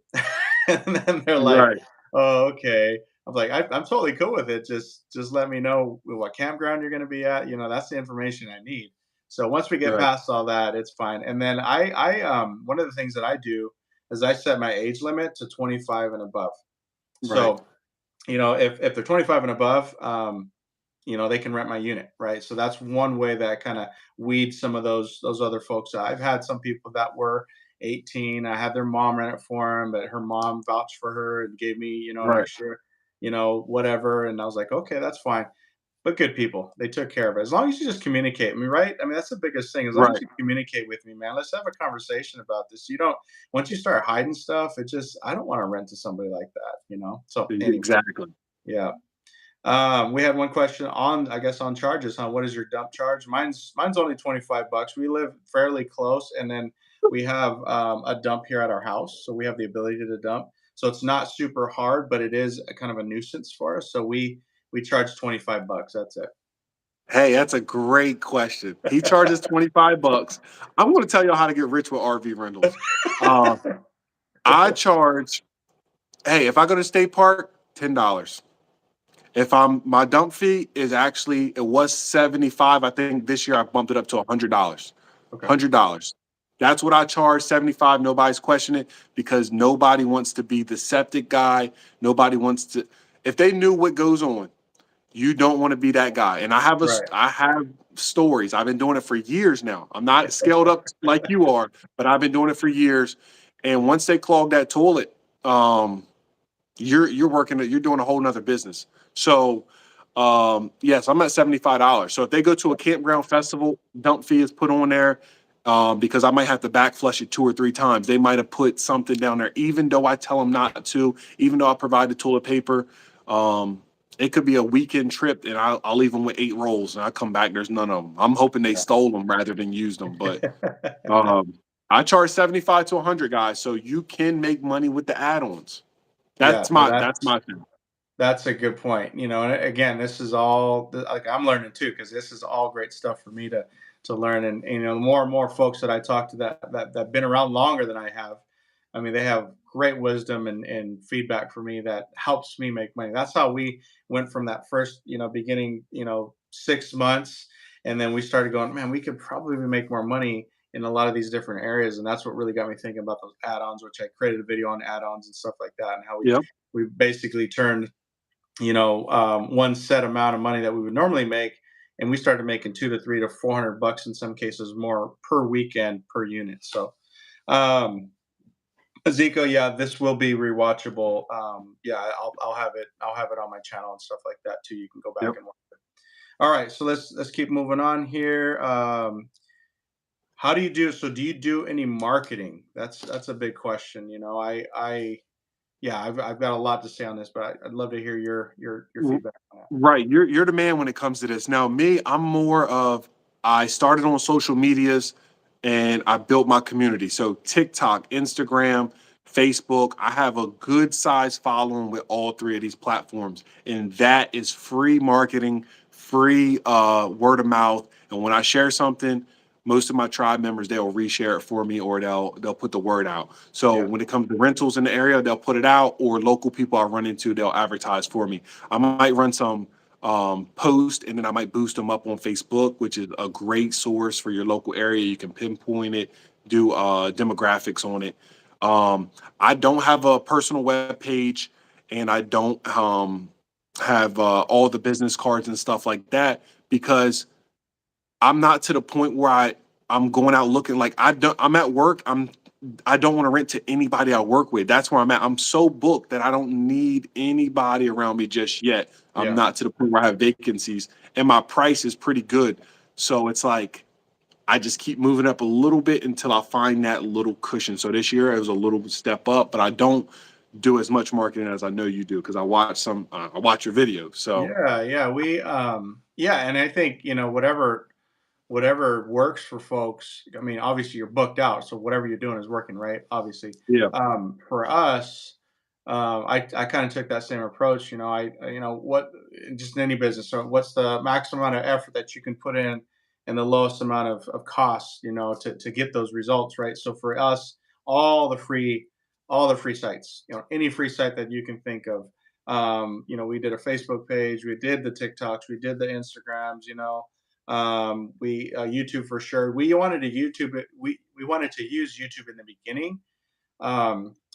And then they're like, right, oh, okay. I'm like, I'm totally cool with it. Just let me know what campground you're going to be at. That's the information I need. So once we get right, past all that, it's fine. And then one of the things that I do is I set my age limit to 25 and above. right, So if they're 25 and above, they can rent my unit, right? So that's one way that kind of weeds some of those other folks out. I've had some people that were 18. I had their mom rent it for them, but her mom vouched for her and gave me, an right. extra, whatever. And I was like, okay, that's fine. but good people. They took care of it. As long as you just communicate, I mean, right? I mean, that's the biggest thing. As long as Right. you communicate with me, man, let's have a conversation about this. You don't, once you start hiding stuff, it just, I don't want to rent to somebody like that, you know? So anyway, Exactly. yeah. We had one question on, I guess, on charges, huh? What is your dump charge? Mine's only 25 bucks. We live fairly close, and then we have a dump here at our house, so we have the ability to dump. So it's not super hard, but it is a kind of a nuisance for us. So we charge 25 bucks. That's it. Hey, that's a great question. He charges 25 bucks. I'm going to tell you how to get rich with RV rentals. Uh, I charge, hey, if I go to state park, $10. If I'm my dump fee is actually it was 75. I think this year I bumped it up to $100. Okay. $100. That's what I charge, 75. Nobody's questioning it because nobody wants to be the septic guy. Nobody wants to if they knew what goes on, you don't want to be that guy. And Right. I have stories. I've been doing it for years now. I'm not scaled up like you are, but I've been doing it for years. And once they clog that toilet, you're working you're doing a whole nother business. So yes, I'm at $75. So if they go to a campground festival, dump fee is put on there. Because I might have to back flush it 2 or 3 times. They might have put something down there, even though I tell them not to, even though I provide the toilet paper. Um, it could be a weekend trip, and I'll leave them with 8 rolls, and I come back. There's none of them. I'm hoping they stole them rather than used them. But um, I charge 75 to 100, guys, so you can make money with the add-ons. Yeah. No, That's my thing. that's a good point. You know, and again, this is all like I'm learning too, because this is all great stuff for me to learn. And you know, more and more folks that I talk to that been around longer than I have, I mean, they have great wisdom and feedback for me that helps me make money. That's how we went from that first, you know, beginning, you know, 6 months, and then we started going, man, we could probably make more money in a lot of these different areas, and that's what really got me thinking about those add-ons, which I created a video on add-ons and stuff like that, and how Yep. we basically turned, you know, one set amount of money that we would normally make, and we started making 200 to 300 to 400 bucks in some cases more per weekend per unit. So, um, Zico, yeah, this will be rewatchable. Yeah, I'll have it on my channel and stuff like that too. You can go back Yep. and watch it. All right, so let's keep moving on here. How do you do? So, do you do any marketing? That's a big question. You know, yeah, I've got a lot to say on this, but I'd love to hear your R- feedback on that. Right. You're the man when it comes to this. Now, me, I'm more of I started on social medias and I built my community. So TikTok, Instagram, Facebook, I have a good size following with all three of these platforms. And that is free marketing, free word of mouth. And when I share something, most of my tribe members they'll reshare it for me or they'll put the word out. So Yeah, when it comes to rentals in the area, they'll put it out or local people I run into, they'll advertise for me. I might run some post and then I might boost them up on Facebook, which is a great source for your local area. You can pinpoint it, do demographics on it. I don't have a personal web page and I don't have all the business cards and stuff like that because I'm not to the point where I'm going out looking like I'm at work. I don't want to rent to anybody I work with. That's where I'm at. I'm so booked that I don't need anybody around me just yet. I'm yeah, not to the point where I have vacancies and my price is pretty good. So it's like I just keep moving up a little bit until I find that little cushion. So this year it was a little step up, but I don't do as much marketing as I know you do because I watch your videos. So yeah. Yeah, and I think, you know, whatever works for folks. I mean, obviously you're booked out, so whatever you're doing is working, right? Obviously, yeah, for us, I kind of took that same approach. You know, you know what, just in any business. So, what's the maximum amount of effort that you can put in, and the lowest amount of costs, you know, to get those results, right? So for us, all the free, all the free sites, you know, any free site that you can think of. You know, we did a Facebook page, we did the TikToks, we did the Instagrams, you know, we YouTube for sure. We wanted to YouTube it. We wanted to use YouTube in the beginning,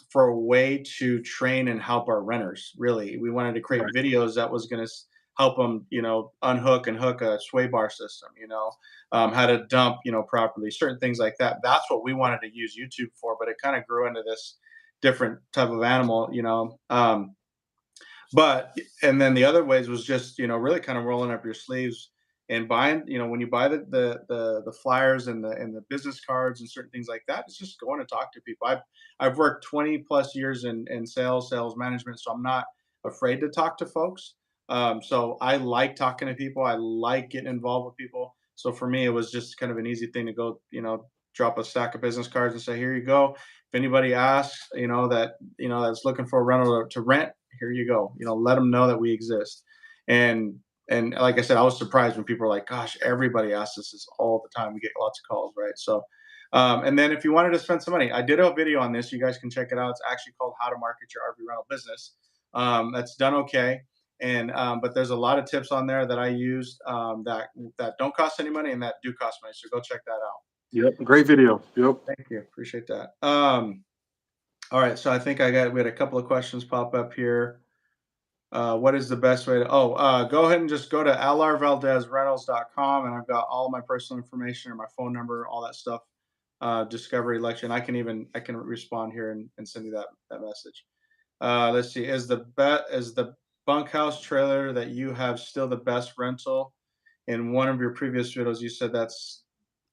for a way to train and help our renters. Really, we wanted to create right, videos that was going to help them, you know, unhook and hook a sway bar system. You know, how to dump, you know, properly, certain things like that. That's what we wanted to use YouTube for. But it kind of grew into this different type of animal. You know, But and then the other ways was just, really kind of rolling up your sleeves and buying, when you buy the flyers and the business cards and certain things like that, it's just going to talk to people. I've worked 20 plus years in sales management, so I'm not afraid to talk to folks. So I like talking to people. I like getting involved with people. So for me, it was just kind of an easy thing to go, drop a stack of business cards and say, here you go. If anybody asks, that's looking for a rental to rent, here you go. Let them know that we exist. And and like I said, I was surprised when people are like, "Gosh, everybody asks us this all the time." We get lots of calls, right? So, and then if you wanted to spend some money, I did a video on this. You guys can check it out. It's actually called "How to Market Your RV Rental Business." That's done okay, and but there's a lot of tips on there that I used that don't cost any money and that do cost money. So go check that out. Yep, great video. Yep. Thank you, appreciate that. All right, so I think we had a couple of questions pop up here. What is the best way to go ahead and just go to lrvaldezrentals.com, and I've got all my personal information or my phone number, all that stuff. Discovery election. I can respond here and send you that message. Let's see. Is the bunkhouse trailer that you have still the best rental? In one of your previous videos, you said that's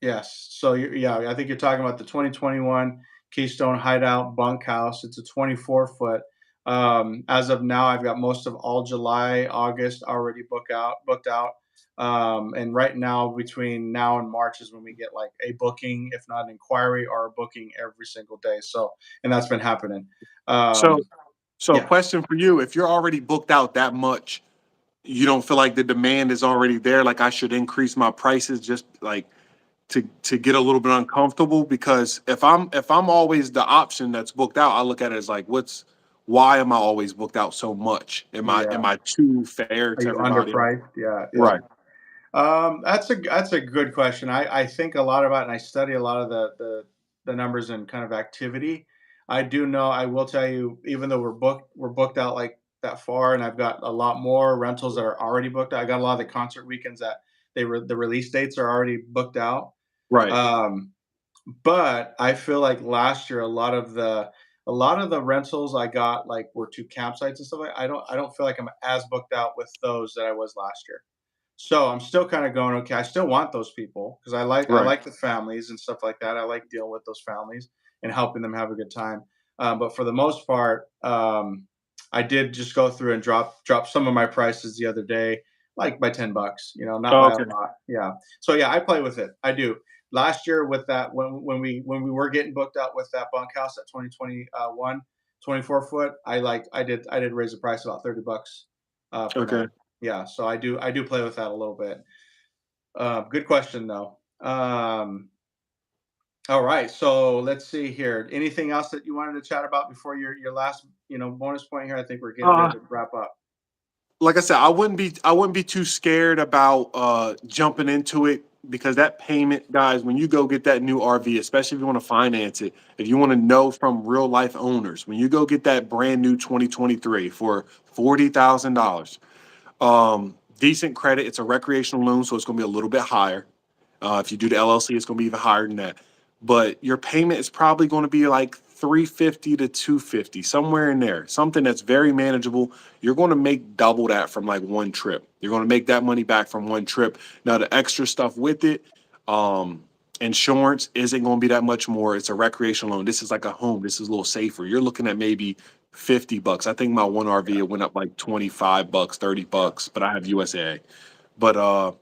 yes. So yeah, I think you're talking about the 2021 Keystone Hideout bunkhouse. It's a 24 foot. As of now, I've got most of all July, August already booked out. And right now, between now and March is when we get like a booking, if not an inquiry or a booking every single day. So, and that's been happening. So, Um, so yeah, question for you: if you're already booked out that much, you don't feel like the demand is already there? Like I should increase my prices just like to get a little bit uncomfortable? Because if I'm always the option that's booked out, I look at it as like, why am I always booked out so much? Am yeah. I too fair Are to you everybody else? underpriced? Yeah, yeah. Right. That's a good question. I think a lot about it, and I study a lot of the numbers and kind of activity. I do know. I will tell you, even though we're booked out like that far, and I've got a lot more rentals that are already booked out. I got a lot of the concert weekends that the release dates are already booked out. Right. Um, but I feel like last year a lot of the rentals I got like were to campsites and stuff like. I don't feel like I'm as booked out with those that I was last year. So I'm still kind of going, okay, I still want those people because I Right. like the families and stuff like that. I like dealing with those families and helping them have a good time. But for the most part, I did just go through and drop some of my prices the other day, like by $10, not by a Okay. lot. Yeah. So yeah, I play with it. I do. Last year with that when we were getting booked out with that bunkhouse at 2021 24 foot, I did raise the price about $30 per night. Okay. Yeah, so I do play with that a little bit. Good question though. All right, so let's see here. Anything else that you wanted to chat about before your last bonus point here? I think we're getting Uh, ready to wrap up. like I said, I wouldn't be too scared about jumping into it, because that payment, guys, when you go get that new RV, especially if you want to finance it, if you want to know from real life owners, when you go get that brand new 2023 for $40,000, decent credit, it's a recreational loan, so it's going to be a little bit higher. If you do the LLC, it's going to be even higher than that. But your payment is probably going to be like 350 to 250, somewhere in there. Something that's very manageable. You're going to make double that from like one trip. You're going to make that money back from one trip. Now the extra stuff with it, um, insurance isn't going to be that much more. It's a recreational loan. This is like a home. This is a little safer. You're looking at maybe $50. I think my one RV it went up like $25, Yeah, $30, but I have USA. But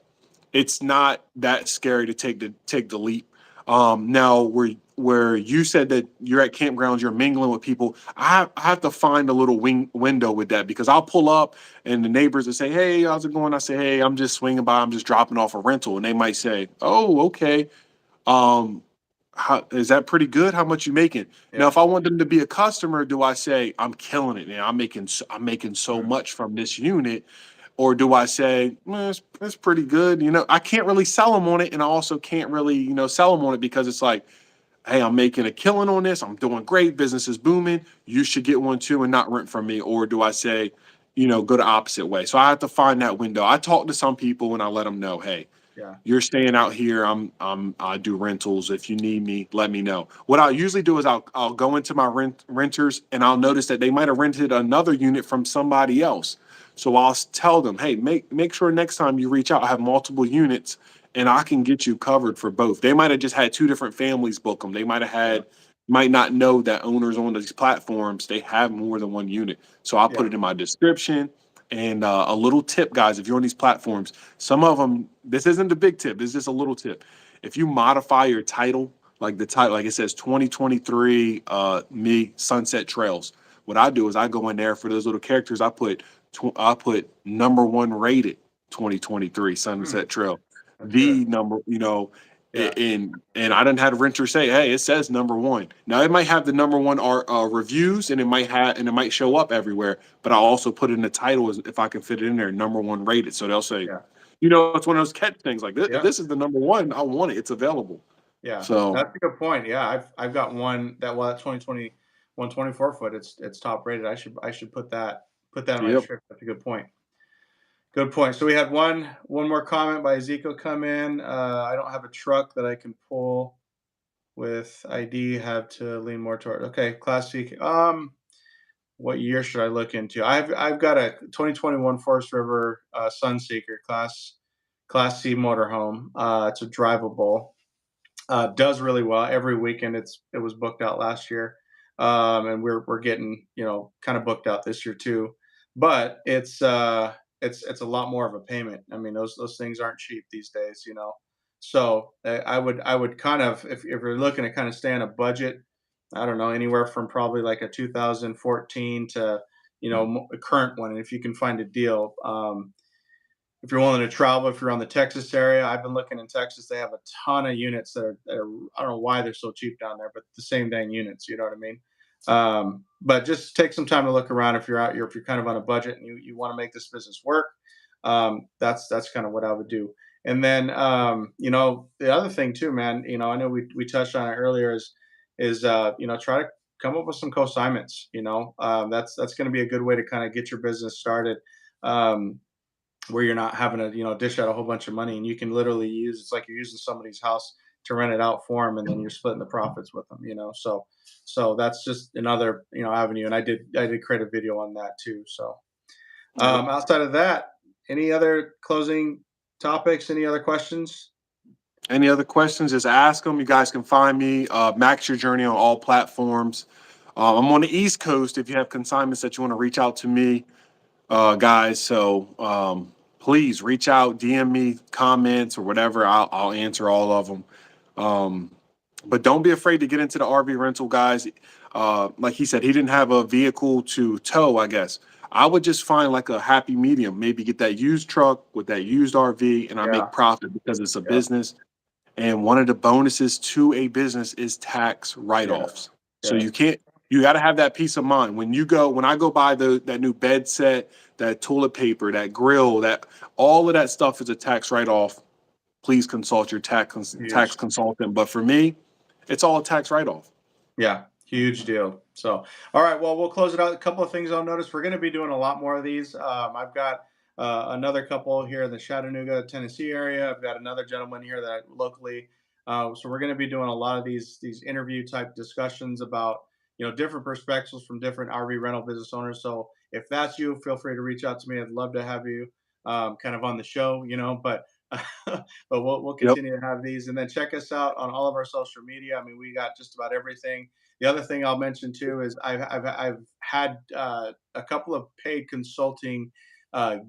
it's not that scary to take the leap. Now, where you said that you're at campgrounds, you're mingling with people. I have to find a little window with that, because I'll pull up and the neighbors will say, "Hey, how's it going?" I say, "Hey, I'm just swinging by. I'm just dropping off a rental," and they might say, "Oh, okay. Um, how is that pretty good? How much you making?" Now, yeah. if I want them to be a customer, do I say, "I'm killing it, man. I'm making so Mhm. much from this unit," or do I say, it's pretty good? I can't really sell them on it, and I also can't really, sell them on it, because it's like, hey, I'm making a killing on this. I'm doing great. Business is booming. You should get one too and not rent from me. Or do I say, go the opposite way? So I have to find that window. I talk to some people and I let them know, hey, Yeah. Yeah. You're staying out here. I do rentals. If you need me, let me know. What I'll usually do is I'll go into my renters and I'll notice that they might have rented another unit from somebody else. So I'll tell them, hey, make sure next time you reach out, I have multiple units and I can get you covered for both. They might have just had two different families book them. They might have Yeah. might not know that owners on these platforms, they have more than one unit. So I'll put Yeah. it in my description. And a little tip, guys, if you're on these platforms, some of them, this isn't a big tip, this is just a little tip. If you modify your title, like the title, like it says 2023 me Sunset Trails. What I do is I go in there for those little characters, I put number one rated 2023 Hmm. Sunset Trail. That's good. The number, Yeah. and I didn't have a renter say, hey, it says number one. Now it might have the number one reviews, and it might show up everywhere. But I'll also put in the title as if I can fit it in there, number one rated. So they'll say, Yeah. it's one of those catch things. Like if Yeah. this is the number one, I want it. It's available. Yeah. So That's a good point. Yeah. I've got one that, well, that 2020 124 foot. It's top rated. I should put that in my yep. script. That's a good point. Good point. So we had one more comment by Ezekiel come in. I don't have a truck that I can pull with ID. Have to lean more toward. Okay, Class C. What year should I look into? I've got a 2021 Forest River Sunseeker Class C motorhome. It's a drivable. Does really well every weekend. It was booked out last year, and we're getting kind of booked out this year too. But it's a lot more of a payment. I mean, those things aren't cheap these days. So I would kind of, if you're looking to kind of stay on a budget, I don't know, anywhere from probably like a 2014 to a current one, and if you can find a deal. If you're willing to travel, if you're on the Texas area, I've been looking in Texas. They have a ton of units that are I don't know why they're so cheap down there, but the same dang units. You know what I mean? But just take some time to look around if you're out here, if you're kind of on a budget and you want to make this business work. That's kind of what I would do. And then the other thing too, man. I know we touched on it earlier is try to come up with some consignments. That's going to be a good way to kind of get your business started. Um, where you're not having to dish out a whole bunch of money, and you can literally it's like you're using somebody's house to rent it out for them, and then you're splitting the profits with them. So that's just another avenue, and I did create a video on that too. So Yep. outside of that, any other closing topics, any other questions? Any other questions? Just ask them. You guys can find me, Max Your Journey on all platforms. I'm on the East Coast. If you have consignments that you want to reach out to me, guys. So please reach out, DM me comments or whatever. I'll answer all of them. Um, but don't be afraid to get into the RV rental, guys. Like he said, he didn't have a vehicle to tow, I guess. I would just find like a happy medium, maybe get that used truck with that used RV, and I Yeah. make profit because it's a Yeah. business. And one of the bonuses to a business is tax Yeah. write-offs. So Yeah. you got to have that peace of mind. When I go buy that new bed set, that toilet paper, that grill, that all of that stuff is a tax write-off. Please consult your tax Huge. consultant. But for me, it's all a tax write-off. Yeah, huge deal. So, all right, well, we'll close it out. A couple of things I'll notice. We're going to be doing a lot more of these. I've got another couple here in the Chattanooga, Tennessee area. I've got another gentleman here that locally. So we're going to be doing a lot of these interview type discussions about different perspectives from different RV rental business owners. So if that's you, feel free to reach out to me. I'd love to have you kind of on the show. But but we'll Yep. continue to have these, and then check us out on all of our social media. I mean, we got just about everything. The other thing I'll mention too is I've had a couple of paid consulting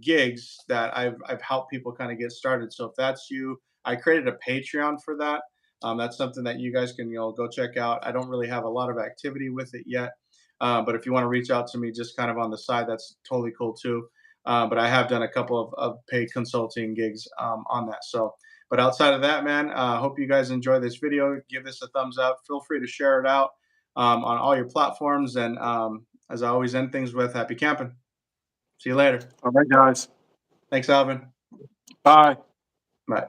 gigs that I've helped people kind of get started. So if that's you, I created a Patreon for that. That's something that you guys can go check out. I don't really have a lot of activity with it yet, but if you want to reach out to me just kind of on the side, that's totally cool too. But I have done a couple of paid consulting gigs on that. So, but outside of that, man, hope you guys enjoy this video. Give this a thumbs up. Feel free to share it out on all your platforms. And as I always end things with, happy camping. See you later. All right, guys. Thanks, Alvin. Bye. Bye.